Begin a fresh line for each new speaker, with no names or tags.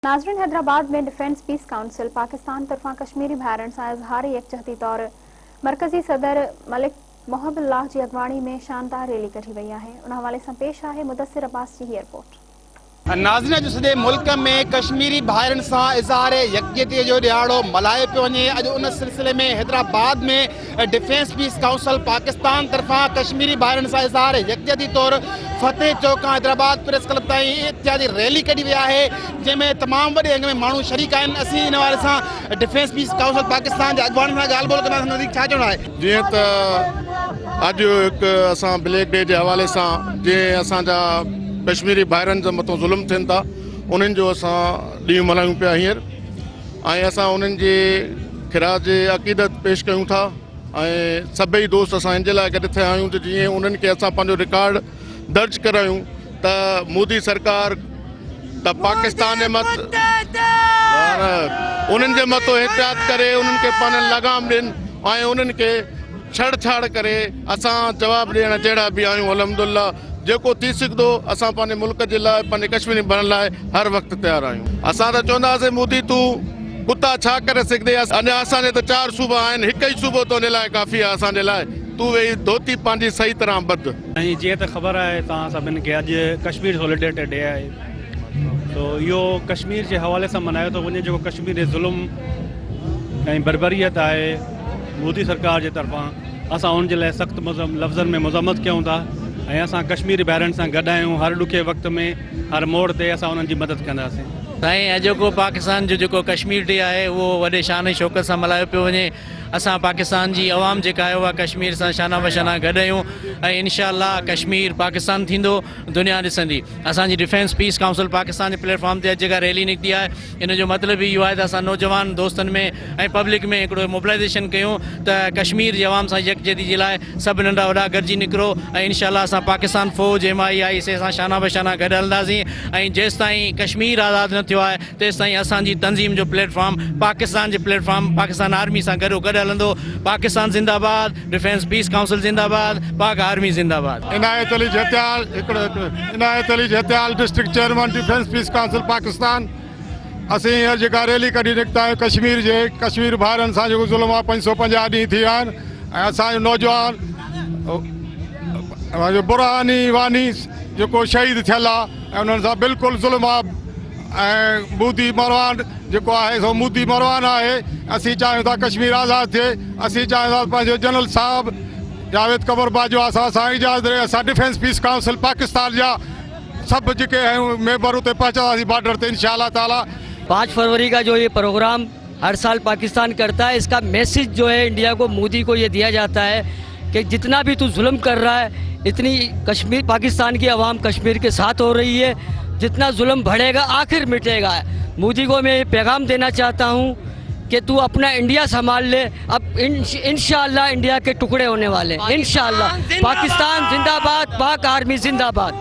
नाज़रीन, हैदराबाद में defence peace council Pakistan तरफा कश्मीरी भाइरनि सां इज़हार यकजहती तौर मरकज़ी सदर मलिक मोहब्बुल्लाह की अगवानी में शानदार रैली कढी वही है। उन हवाले से पेश है मुदस्सिर अब्बास की रिपोर्ट।
नाज़रीन, जो सॼे मुल्क में कश्मीरी भाइरनि सां इज़हार यकजहती जो ॾियारो मल्हायो पियो वञे। अॼु उन सिलसिले में हैदराबाद में डिफेंस पीस काउंसिल पाकिस्तान तरफा कश्मीरी भाइरनि सां इज़हार यकजहती तौर फतेह चौक खां हैदराबाद प्रेस क्लब ताईं इत्यादि रैली कढी वई आहे, जंहिंमें तमामु वॾे अंग में माण्हू शरीक आहिनि। असीं इन वारे सां डिफेंस पीस काउंसिल पाकिस्तान जे अॻवान सां ॻाल्हि ॿोल कंदासीं। नज़दीक छा चवणो आहे?
जीअं त अॼु हिकु असां ब्लैक डे जे हवाले सां जीअं असांजा कश्मीरी भाइरनि जे मथां ज़ुल्म थियनि था, उन्हनि जो असां ॾींहुं मल्हायूं पिया हींअर, ऐं असां उन्हनि जे ख़िराज अक़ीदत पेश कयूं था। ऐं सभई दोस्त असां इन जे लाइ गॾु थिया आहियूं त जीअं उन्हनि खे असां पंहिंजो रिकॉर्ड दर्ज करायूं त मोदी सरकार त पाकिस्तान जे मत उन्हनि जे मथां एहतियात करे उन्हनि खे पंहिंजो लगाम ॾियनि ऐं उन्हनि खे छेड़छाड़ करे असां जवाबु ॾियण जहिड़ा बि आहियूं। अल्हम्दुलिल्लाह, जेको थी सघंदो असां पंहिंजे मुल्क जे लाइ, पंहिंजे कश्मीरी भरण लाइ हर वक़्तु तयारु आहियूं। असां त चवंदासीं मोदी तूं कुता छा करे सघंदे, अञा असांजे त 4 सूबा आहिनि, हिकु ई सूबो तुंहिंजे लाइ काफ़ी आहे असांजे लाइ। तूं वेही धोती पंहिंजी सही तरह बद।
जीअं त ख़बर आहे तव्हां सभिनि खे, अॼु कश्मीर सॉलिडेरिटी डे आहे, तो इहो कश्मीर जे हवाले सां मल्हायो थो वञे। जेको कश्मीर जे ज़ुल्म ऐं बर्बरियत आहे मोदी सरकार जे तरफ़ां, असां उन जे लाइ सख़्तु लफ़्ज़नि में मज़म्मत कयूं था ऐं असां कश्मीरी भाइरनि सां गॾु आहियूं। हर ॾुखे वक़्त में, हर मोड़ ते असां उन्हनि जी मदद कंदासीं।
साईं, अॼु को पाकिस्तान जो जेको कश्मीर डे आहे उहो वॾे शान शौक़त सां मल्हायो पियो वञे। असां पाकिस्तान जी अवाम जेका आहे उहा कश्मीर सां शाना बशाना गॾु आहियूं ऐं इनशाअल्लाह कश्मीर पाकिस्तान थींदो, दुनिया ॾिसंदी। असांजी डिफेंस पीस काउंसिल पाकिस्तान जे प्लेटफॉर्म ते जेका रैली निकिती आहे, इन जो मतिलबु इहो आहे त असां नौजवान दोस्तनि में ऐं पब्लिक में हिकिड़ो मोबिलाइज़ेशन कयूं त कश्मीर जी अवाम सां यकजहती जे लाइ सभु नंढा वॾा गॾिजी निकिरो ऐं इनशाअल्लाह असां पाकिस्तान फ़ौज MI से असां शाना बशाना गॾु हलंदासीं। ऐं जेसि ताईं कश्मीर आज़ादु न थियो आहे तेसि ताईं असांजी तंज़ीम जो प्लेटफॉर्म पाकिस्तान जे प्लेटफॉर्म पाकिस्तान आर्मी सां गॾो गॾु हलंदो। पाकिस्तान जिंदाबाद, डिफेंस पीस काउंसिल जिंदाबाद, पाक आर्मी जिंदाबाद।
Inayat Ali Jahtyal, district chairman defence peace council Pakistan. असीं हींअर जेका रैली कढी निकिता आहियूं कश्मीर भाइरनि सां जेको ज़ुल्म आहे 550 ॾींहं थी विया आहिनि ऐं असांजो नौजवान बुरहानी वानी जेको शहीद थियल आहे ऐं उन्हनि सां बिल्कुलु ज़ुल्म आहे। ऐं मोदी मरवान जेको आहे सो मोदी मरवान आहे। असीं चाहियूं था कश्मीर आज़ादु थिए। असीं चाहियूं था पंहिंजो जनरल साहब जावेद कमर बाजवा असां इजाज़त ॾे। असां डिफेंस पीस काउंसिल पाकिस्तान जा सब जेके आहियूं मेंबर उते पहुंचंदासीं बॉर्डर ते इंशाअल्लाह ताला।
5 फरवरी का जो ये प्रोग्राम हर साल पाकिस्तान करता है, इसका मैसेज जो है इंडिया को, मोदी को ये दिया जाता है कि जितना भी तू जुल्म कर रहा है, इतनी कश्मीर पाकिस्तान की आवाम कश्मीर के साथ हो रही है। जितना जुल्म बढ़ेगा आखिर मिटेगा। मोदी को मैं ये पैगाम देना चाहता हूँ कि तू अपना इंडिया संभाल ले। अब इंशाअल्लाह इंडिया के टुकड़े होने वाले हैं। इंशाअल्लाह पाकिस्तान जिंदाबाद, पाक आर्मी जिंदाबाद।